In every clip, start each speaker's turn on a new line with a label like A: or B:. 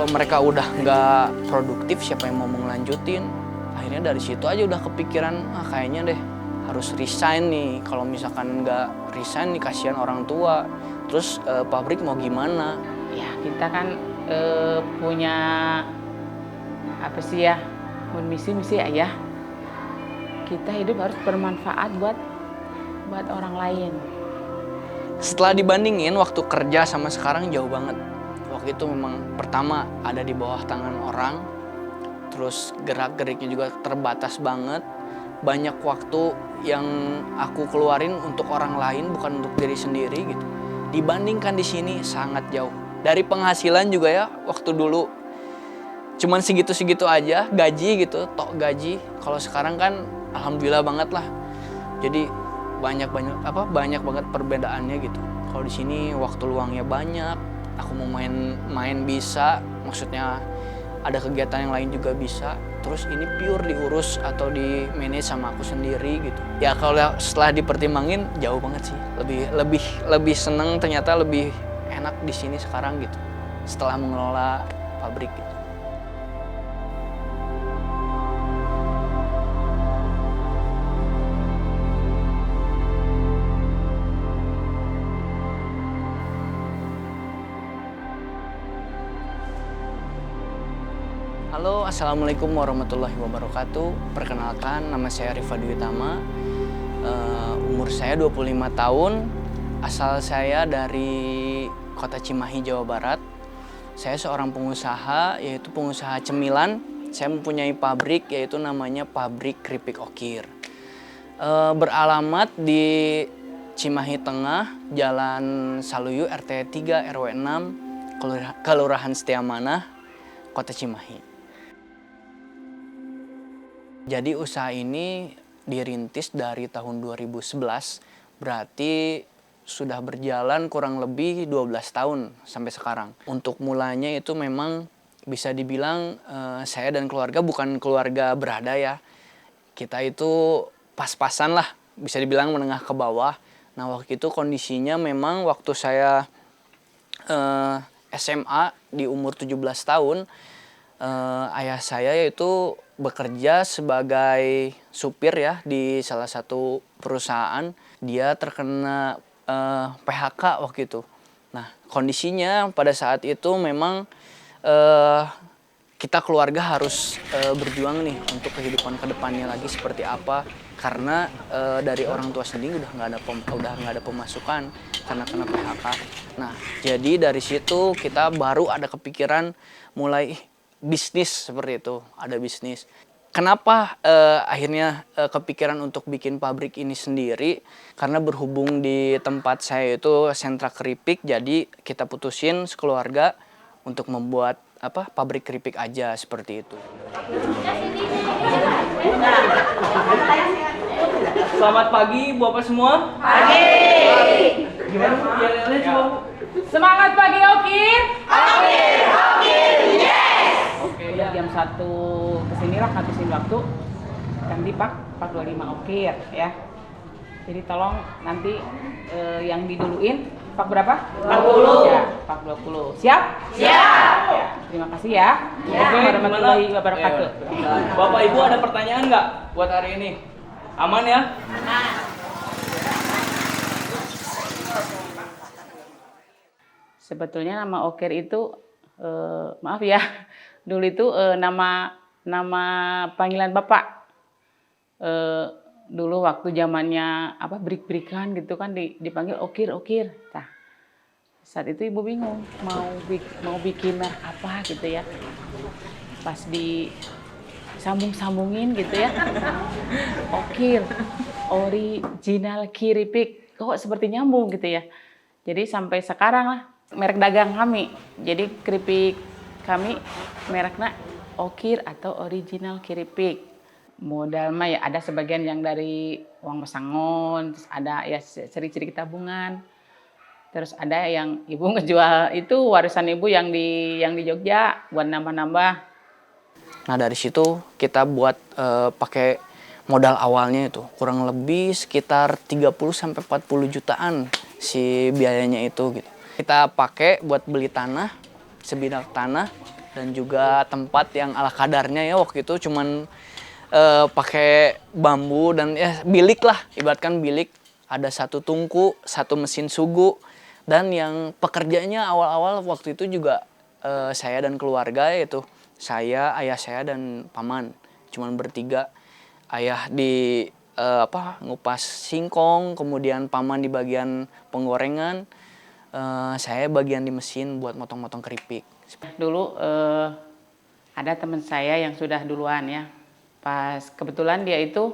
A: mereka udah nggak produktif, siapa yang mau ngelanjutin? Akhirnya dari situ aja udah kepikiran, kayaknya deh harus resign nih. Kalau misalkan nggak resign nih kasihan orang tua. Terus pabrik mau gimana?
B: Ya kita kan punya apa sih ya, misi ayah. Kita hidup harus bermanfaat buat orang lain.
A: Setelah dibandingin waktu kerja sama sekarang jauh banget. Waktu itu memang pertama ada di bawah tangan orang, terus gerak-geriknya juga terbatas banget. Banyak waktu yang aku keluarin untuk orang lain bukan untuk diri sendiri gitu. Dibandingkan di sini sangat jauh. Dari penghasilan juga ya, waktu dulu cuman segitu-segitu aja gaji gitu, tok gaji. Kalau sekarang kan alhamdulillah banget lah. Jadi banyak banget perbedaannya gitu. Kalau di sini waktu luangnya banyak, aku mau main bisa, maksudnya ada kegiatan yang lain juga bisa. Terus ini pure diurus atau di manage sama aku sendiri gitu. Ya kalau setelah dipertimbangin jauh banget sih. Lebih seneng, ternyata lebih enak di sini sekarang gitu. Setelah mengelola pabrik gitu. Halo, assalamualaikum warahmatullahi wabarakatuh. Perkenalkan, nama saya Rifa Dwi Tama. Umur saya 25 tahun. Asal saya dari kota Cimahi, Jawa Barat. Saya seorang pengusaha, yaitu pengusaha cemilan. Saya mempunyai pabrik, yaitu namanya Pabrik Keripik Okir. Beralamat di Cimahi Tengah, Jalan Saluyu, RT 3, RW 6, Kelurahan Setiamanah, Kota Cimahi. Jadi usaha ini dirintis dari tahun 2011, berarti sudah berjalan kurang lebih 12 tahun sampai sekarang. Untuk mulanya itu memang bisa dibilang saya dan keluarga bukan keluarga berada ya. Kita itu pas-pasan lah, bisa dibilang menengah ke bawah. Nah waktu itu kondisinya memang waktu saya SMA di umur 17 tahun, ayah saya yaitu bekerja sebagai supir ya di salah satu perusahaan. Dia terkena PHK waktu itu. Nah kondisinya pada saat itu memang kita keluarga harus berjuang nih untuk kehidupan kedepannya lagi seperti apa. Karena dari orang tua sendiri udah nggak ada pemasukan karena kena PHK. Nah jadi dari situ kita baru ada kepikiran mulai bisnis seperti itu, ada bisnis. Kenapa akhirnya kepikiran untuk bikin pabrik ini sendiri? Karena berhubung di tempat saya itu sentra keripik, jadi kita putusin sekeluarga untuk membuat pabrik keripik aja seperti itu. Selamat pagi Bapak semua.
B: Pagi.
A: Gimana Bu? Jalan-jalannya coba Bu.
B: Semangat pagi Okir.
C: Okir, yes.
B: Oke, udah jam 1 kesini lah habisin waktu. Ganti Pak 425 Okir ya. Jadi tolong nanti yang diduluin Pak berapa?
C: 40.
B: Ya, Pak 20. Siap?
C: Siap.
B: Ya, terima kasih ya. Assalamualaikum warahmatullahi wabarakatuh.
A: Bapak Ibu ada pertanyaan nggak buat hari ini? Aman ya?
B: Sebetulnya nama Okir itu maaf ya, dulu itu nama panggilan Bapak. Dulu waktu zamannya break-breakan gitu kan dipanggil Okir. Nah, saat itu Ibu bingung mau bikin merek apa gitu ya. Pas disambungin gitu ya. Okir, original keripik. Kok seperti nyambung gitu ya. Jadi sampai sekarang lah merek dagang kami. Jadi keripik kami mereknya Okir atau original keripik. Modal mah ya ada sebagian yang dari uang pesangon, terus ada ya sedikit tabungan. Terus ada yang ibu ngejual itu warisan ibu yang di Jogja buat nambah-nambah.
A: Nah dari situ kita buat pakai modal awalnya itu kurang lebih sekitar 30-40 jutaan si biayanya itu gitu. Kita pakai buat beli tanah, sebidang tanah dan juga tempat yang ala kadarnya ya. Waktu itu cuman pakai bambu dan ya bilik lah, ibaratkan bilik, ada satu tungku, satu mesin sugu, dan yang pekerjanya awal-awal waktu itu juga saya dan keluarga, yaitu saya, ayah saya dan paman, cuman bertiga. Ayah di ngupas singkong, kemudian paman di bagian penggorengan, saya bagian di mesin buat motong-motong keripik.
B: Dulu ada teman saya yang sudah duluan ya. Pas kebetulan dia itu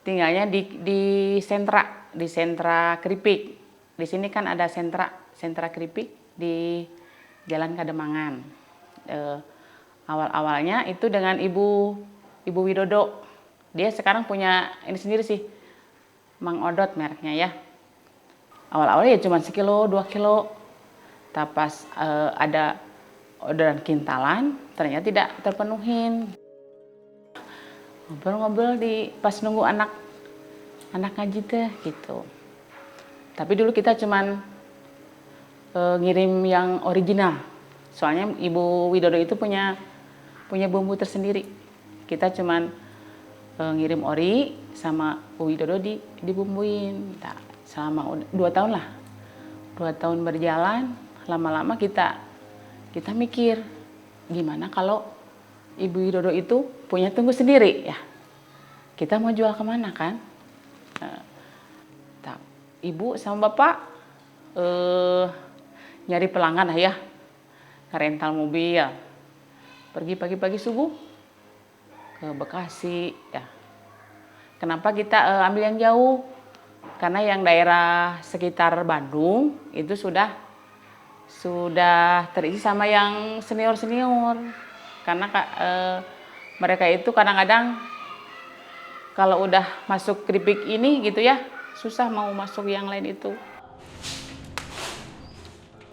B: tinggalnya di sentra keripik. Di sini kan ada sentra keripik di Jalan Kademangan. Awal-awalnya itu dengan Ibu Widodo. Dia sekarang punya ini sendiri sih, Mang Odot mereknya ya. Awal-awalnya ya cuma 1 kilo, 2 kilo. Tapi pas ada orderan kintalan, ternyata tidak terpenuhin. Ngobrol-ngobrol pas nunggu anak ngaji teh gitu. Tapi dulu kita cuman ngirim yang original. Soalnya Ibu Widodo itu punya bumbu tersendiri. Kita cuman ngirim ori sama Bu Widodo dibumbuin. Nah, selama 2 tahun lah. 2 tahun berjalan, lama-lama kita mikir gimana kalau Ibu Widodo itu punya tungku sendiri ya. Kita mau jual kemana kan? Ibu sama Bapak nyari pelanggan lah ya. Rental mobil. Pergi pagi-pagi subuh ke Bekasi ya. Kenapa kita ambil yang jauh? Karena yang daerah sekitar Bandung itu sudah terisi sama yang senior-senior. Karena mereka itu kadang-kadang kalau udah masuk keripik ini gitu ya, susah mau masuk yang lain itu.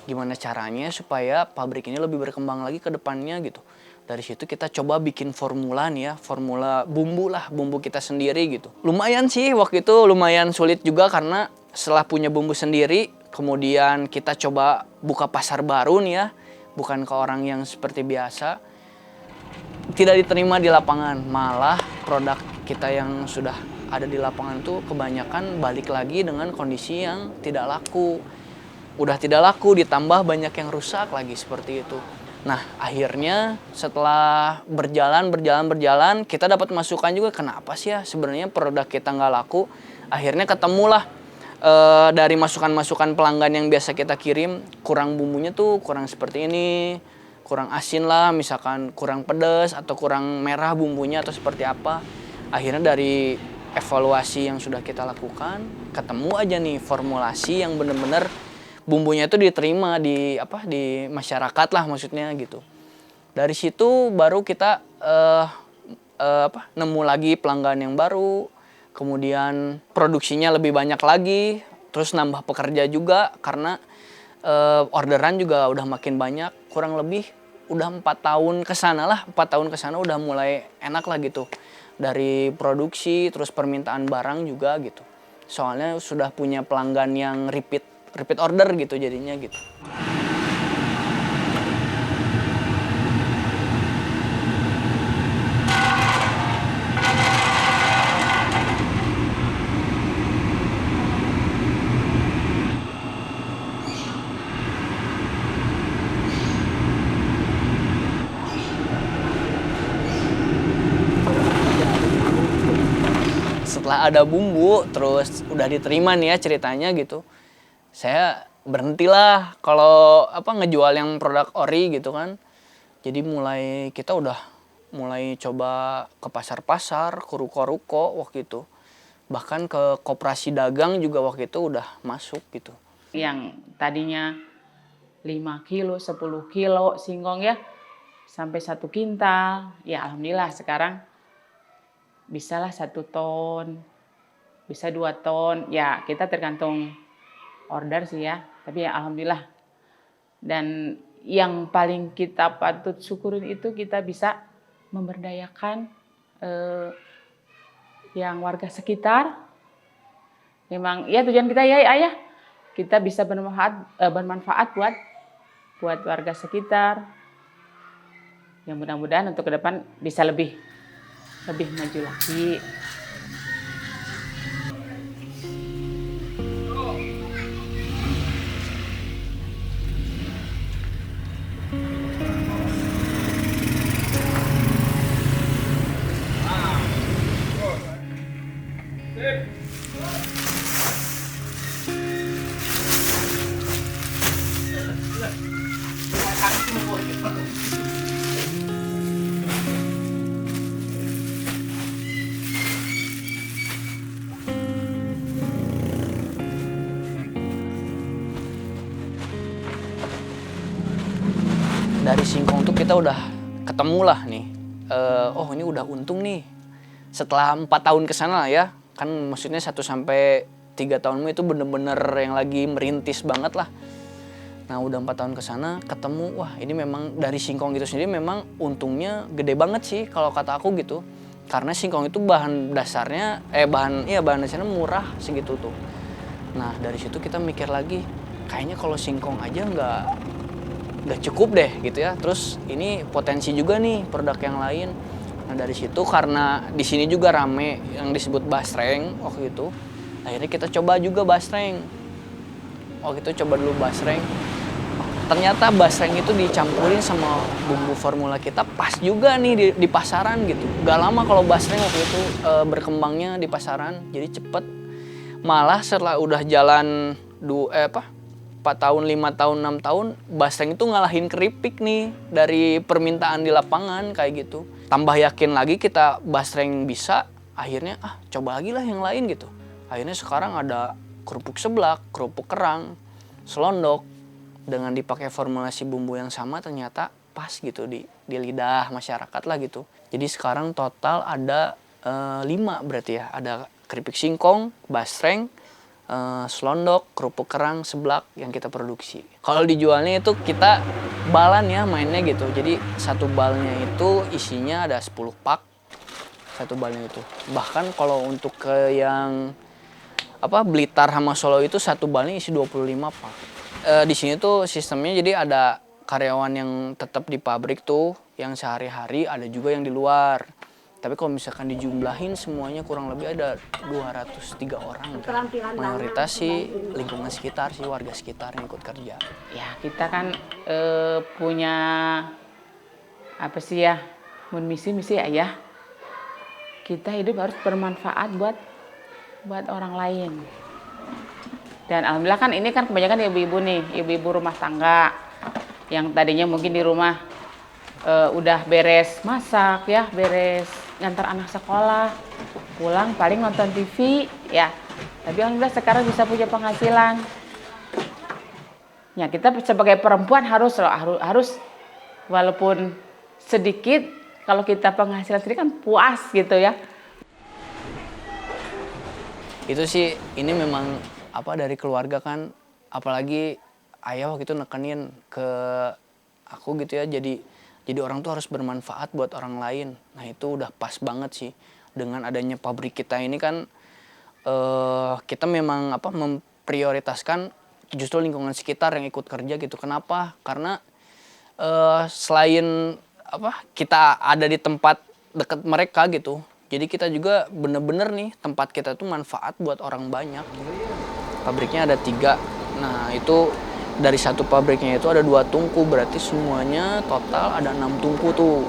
A: Gimana caranya supaya pabrik ini lebih berkembang lagi ke depannya gitu. Dari situ kita coba bikin formula nih ya, formula bumbu lah, bumbu kita sendiri gitu. Lumayan sih waktu itu, lumayan sulit juga karena setelah punya bumbu sendiri, kemudian kita coba buka pasar baru nih ya, bukan ke orang yang seperti biasa. Tidak diterima di lapangan, malah produk kita yang sudah ada di lapangan tuh kebanyakan balik lagi dengan kondisi yang tidak laku. Udah tidak laku, ditambah banyak yang rusak lagi seperti itu. Nah, akhirnya setelah berjalan, kita dapat masukan juga kenapa sih ya sebenarnya produk kita nggak laku. Akhirnya ketemulah dari masukan-masukan pelanggan yang biasa kita kirim, kurang bumbunya tuh kurang seperti ini, kurang asin lah, misalkan kurang pedas atau kurang merah bumbunya atau seperti apa. Akhirnya dari evaluasi yang sudah kita lakukan, ketemu aja nih formulasi yang benar-benar bumbunya itu diterima di masyarakat lah maksudnya gitu. Dari situ baru kita nemu lagi pelanggan yang baru, kemudian produksinya lebih banyak lagi, terus nambah pekerja juga karena orderan juga udah makin banyak, kurang lebih udah 4 tahun ke sana lah, 4 tahun ke sana udah mulai enak lah gitu. Dari produksi terus permintaan barang juga gitu. Soalnya sudah punya pelanggan yang repeat order gitu jadinya gitu. Setelah ada bumbu, terus udah diterima nih ya ceritanya gitu. Saya berhentilah kalau ngejual yang produk ori gitu kan. Jadi kita udah mulai coba ke pasar-pasar, ke ruko-ruko waktu itu. Bahkan ke koperasi dagang juga waktu itu udah masuk gitu.
B: Yang tadinya 5 kilo, 10 kilo singkong ya, sampai 1 kintal. Ya alhamdulillah sekarang bisalah 1 ton, bisa 2 ton. Ya kita tergantung order sih ya, tapi ya alhamdulillah. Dan yang paling kita patut syukurin itu kita bisa memberdayakan yang warga sekitar. Memang ya tujuan kita ya ayah, kita bisa bermanfaat buat warga sekitar, Ya mudah-mudahan untuk ke depan bisa lebih maju lagi.
A: Dari singkong tuh kita udah ketemu lah nih. Oh ini udah untung nih. Setelah 4 tahun kesana lah ya. Kan maksudnya 1 sampai 3 tahunmu itu bener-bener yang lagi merintis banget lah. Nah udah 4 tahun kesana ketemu, wah ini memang dari singkong itu sendiri memang untungnya gede banget sih kalau kata aku gitu. Karena singkong itu bahan dasarnya murah segitu tuh. Nah dari situ kita mikir lagi, kayaknya kalau singkong aja nggak cukup deh gitu ya. Terus ini potensi juga nih produk yang lain. Nah dari situ karena di sini juga rame yang disebut basreng waktu itu, akhirnya kita coba juga basreng. Waktu itu coba dulu basreng. Ternyata basreng itu dicampurin sama bumbu formula kita pas juga nih di pasaran gitu. Gak lama kalau basreng waktu itu berkembangnya di pasaran, jadi cepet. Malah setelah udah jalan 4 tahun, 5 tahun, 6 tahun, basreng itu ngalahin keripik nih dari permintaan di lapangan kayak gitu. Tambah yakin lagi kita basreng bisa, akhirnya coba lagi lah yang lain gitu. Akhirnya sekarang ada kerupuk seblak, kerupuk kerang, selondok, dengan dipakai formulasi bumbu yang sama ternyata pas gitu di lidah masyarakat lah gitu. Jadi sekarang total ada 5 berarti ya, ada keripik singkong, basreng, selondok, kerupuk kerang, seblak yang kita produksi. Kalau dijualnya itu kita balan ya mainnya gitu. Jadi satu balnya itu isinya ada 10 pak. Satu balnya itu. Bahkan kalau untuk ke yang Blitar sama Solo itu satu balnya isi 25 pak. Di sini tuh sistemnya jadi ada karyawan yang tetap di pabrik tuh yang sehari-hari, ada juga yang di luar. Tapi kalau misalkan dijumlahin semuanya kurang lebih ada 203 orang. Mayoritas sih lingkungan sekitar sih, warga sekitar yang ikut kerja.
B: Ya kita kan punya apa sih ya, misi ya. Kita hidup harus bermanfaat buat orang lain. Dan alhamdulillah kan ini kan kebanyakan ibu-ibu nih, ibu-ibu rumah tangga yang tadinya mungkin di rumah udah beres masak ya, beres ngantar anak sekolah, pulang paling nonton TV ya. Tapi alhamdulillah sekarang bisa punya penghasilan. Ya kita sebagai perempuan harus walaupun sedikit, kalau kita penghasilan sendiri kan puas gitu ya.
A: Itu sih ini memang dari keluarga kan, apalagi ayah waktu itu nekenin ke aku gitu ya, jadi orang tuh harus bermanfaat buat orang lain. Nah itu udah pas banget sih. Dengan adanya pabrik kita ini kan kita memang memprioritaskan justru lingkungan sekitar yang ikut kerja gitu. Kenapa? Karena selain kita ada di tempat dekat mereka gitu, jadi kita juga bener-bener nih tempat kita tuh manfaat buat orang banyak. Pabriknya ada 3. Nah itu dari satu pabriknya itu ada 2 tungku, berarti semuanya total ada 6 tungku tuh.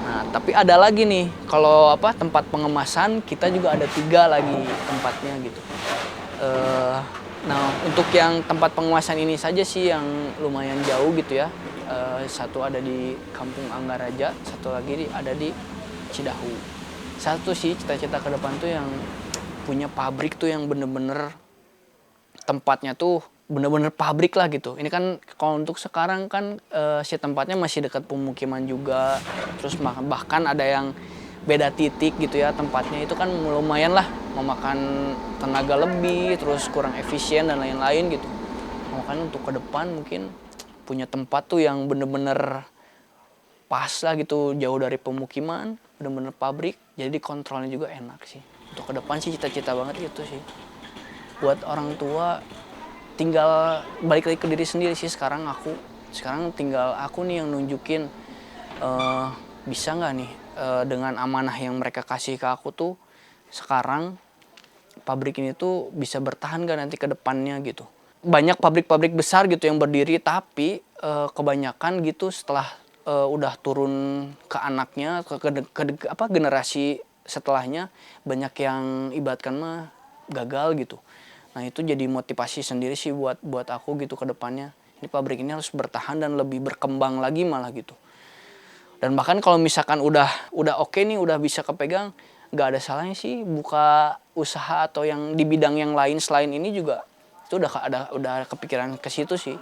A: Nah tapi ada lagi nih, kalau tempat pengemasan kita juga ada 3 lagi tempatnya gitu. Nah untuk yang tempat pengemasan ini saja sih yang lumayan jauh gitu ya. Satu ada di Kampung Anggaraja, satu lagi ada di Cidahu. Satu sih cita-cita ke depan tuh yang punya pabrik tuh yang bener-bener tempatnya tuh bener-bener pabrik lah gitu. Ini kan kalau untuk sekarang kan si tempatnya masih dekat pemukiman juga. Terus bahkan ada yang beda titik gitu ya tempatnya, itu kan lumayan lah memakan tenaga lebih, terus kurang efisien dan lain-lain gitu. Makanya untuk ke depan mungkin punya tempat tuh yang bener-bener pas lah gitu, jauh dari pemukiman, bener-bener pabrik, jadi kontrolnya juga enak sih. Untuk ke depan sih cita-cita banget gitu sih. Buat orang tua tinggal balik lagi ke diri sendiri sih sekarang tinggal aku nih yang nunjukin bisa nggak nih dengan amanah yang mereka kasih ke aku tuh sekarang pabrik ini tuh bisa bertahan nggak nanti ke depannya gitu. Banyak pabrik-pabrik besar gitu yang berdiri, tapi kebanyakan gitu setelah udah turun ke anaknya, ke generasi setelahnya, banyak yang ibaratkan mah gagal gitu. Nah itu jadi motivasi sendiri sih buat aku gitu ke depannya. Ini pabrik ini harus bertahan dan lebih berkembang lagi malah gitu. Dan bahkan kalau misalkan udah oke nih, udah bisa kepegang, nggak ada salahnya sih buka usaha atau yang di bidang yang lain selain ini juga. Itu udah kepikiran ke situ sih.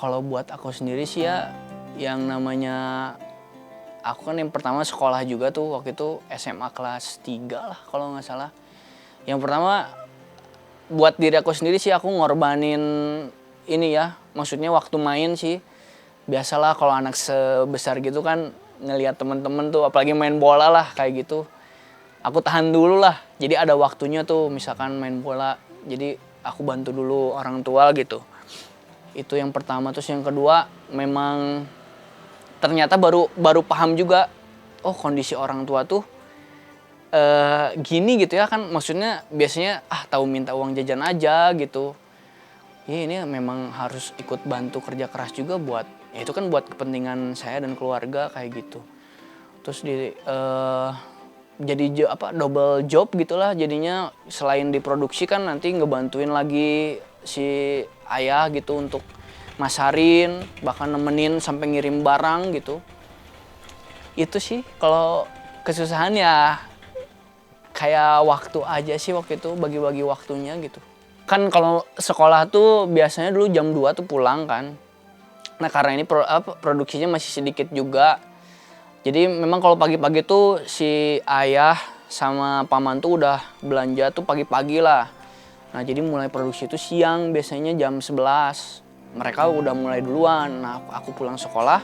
A: Kalau buat aku sendiri sih ya, yang namanya aku kan yang pertama sekolah juga tuh waktu itu SMA kelas 3 lah kalau nggak salah. Yang pertama buat diri aku sendiri sih aku ngorbanin ini ya, maksudnya waktu main sih. Biasalah kalau anak sebesar gitu kan ngelihat temen-temen tuh apalagi main bola lah kayak gitu. Aku tahan dulu lah. Jadi ada waktunya tuh misalkan main bola. Jadi aku bantu dulu orang tua gitu. Itu yang pertama. Terus yang kedua memang ternyata baru paham juga, oh kondisi orang tua tuh gini gitu ya kan, maksudnya biasanya tahu minta uang jajan aja gitu. Ya ini memang harus ikut bantu kerja keras juga buat, ya itu kan buat kepentingan saya dan keluarga kayak gitu. Terus jadi double job gitulah jadinya, selain diproduksi kan nanti ngebantuin lagi si ayah gitu untuk masarin, bahkan nemenin sampai ngirim barang gitu. Itu sih kalau kesusahan ya kayak waktu aja sih waktu itu, bagi-bagi waktunya gitu. Kan kalau sekolah tuh biasanya dulu jam 2 tuh pulang kan. Nah karena ini produksinya masih sedikit juga. Jadi memang kalau pagi-pagi tuh si ayah sama paman tuh udah belanja tuh pagi-pagi lah. Nah jadi mulai produksi itu siang, biasanya jam 11. Mereka udah mulai duluan. Nah aku pulang sekolah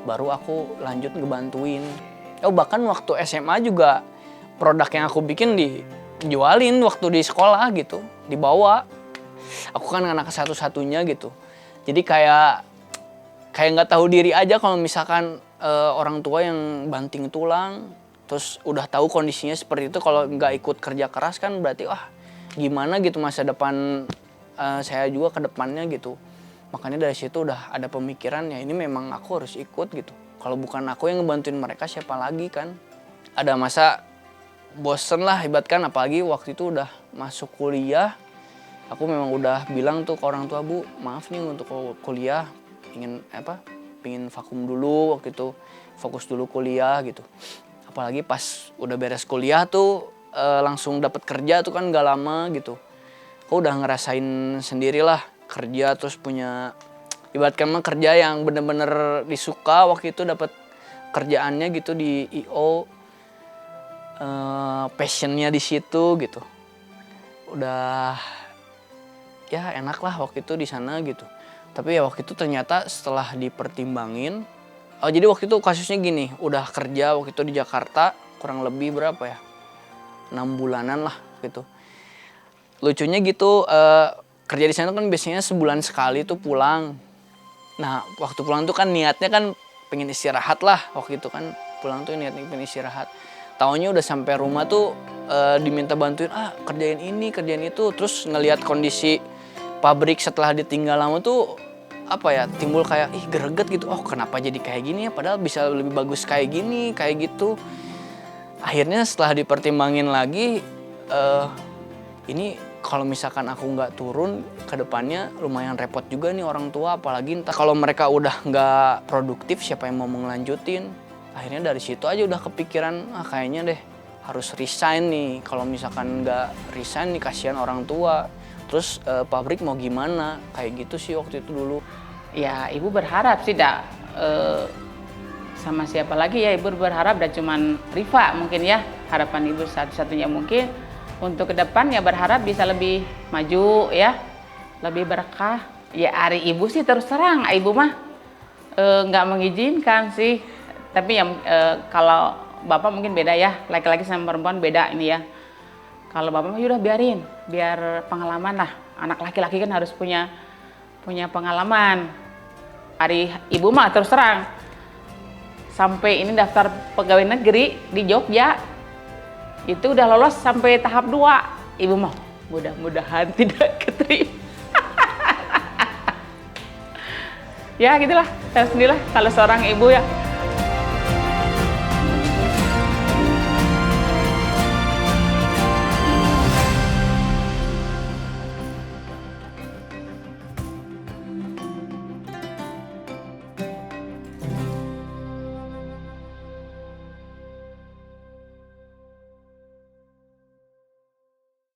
A: baru aku lanjut ngebantuin. Bahkan waktu SMA juga produk yang aku bikin dijualin waktu di sekolah gitu, dibawa. Aku kan anak satu-satunya gitu. Jadi kayak nggak tahu diri aja kalau misalkan orang tua yang banting tulang terus udah tahu kondisinya seperti itu, kalau nggak ikut kerja keras kan berarti gimana gitu masa depan saya juga ke depannya gitu. Makanya dari situ udah ada pemikiran ya ini memang aku harus ikut gitu. Kalau bukan aku yang ngebantuin mereka siapa lagi kan. Ada masa bosen lah ibaratkan, apalagi waktu itu udah masuk kuliah. Aku memang udah bilang tuh ke orang tua, Bu maaf nih untuk kuliah pingin vakum dulu waktu itu, fokus dulu kuliah gitu. Apalagi pas udah beres kuliah tuh langsung dapat kerja tuh kan gak lama gitu. Aku udah ngerasain sendirilah kerja, terus punya ibaratkan mah kerja yang bener-bener disuka. Waktu itu dapat kerjaannya gitu di IO, passionnya di situ gitu. Udah ya enak lah waktu itu di sana gitu. Tapi ya waktu itu ternyata setelah dipertimbangin, jadi waktu itu kasusnya gini, udah kerja waktu itu di Jakarta kurang lebih berapa ya, 6 bulanan lah gitu. Lucunya gitu, kerja di sana kan biasanya sebulan sekali tuh pulang. Nah waktu pulang tuh kan niatnya kan pengen istirahat lah, waktu itu kan pulang tuh niatnya pengen istirahat. Taunya udah sampai rumah tuh diminta bantuin kerjain ini kerjain itu. Terus ngelihat kondisi pabrik setelah ditinggal lama tuh timbul kayak greget gitu. Kenapa jadi kayak gini ya, padahal bisa lebih bagus kayak gini kayak gitu. Akhirnya setelah dipertimbangin lagi, ini kalau misalkan aku nggak turun ke depannya lumayan repot juga nih orang tua, apalagi entah kalau mereka udah nggak produktif siapa yang mau ngelanjutin. Akhirnya dari situ aja udah kepikiran kayaknya deh harus resign nih. Kalau misalkan nggak resign nih kasihan orang tua. Terus pabrik mau gimana, kayak gitu sih waktu itu dulu.
B: Ya ibu berharap sih sama siapa lagi ya, ibu berharap dan cuman Rifa mungkin ya, harapan ibu satu-satunya mungkin untuk ke depan ya, berharap bisa lebih maju ya, lebih berkah. Ya hari ibu sih terus terang ibu mah nggak mengizinkan sih, tapi yang kalau bapak mungkin beda ya, laki-laki sama perempuan beda ini ya. Kalau bapak mah udah biarin, biar pengalaman lah anak laki-laki kan harus punya pengalaman. Hari ibu mah terus terang, sampai ini daftar pegawai negeri di Jogja, itu udah lolos sampai tahap 2. Ibu mah mudah-mudahan tidak keterima. Ya gitulah, tahu sendirilah kalau seorang ibu ya.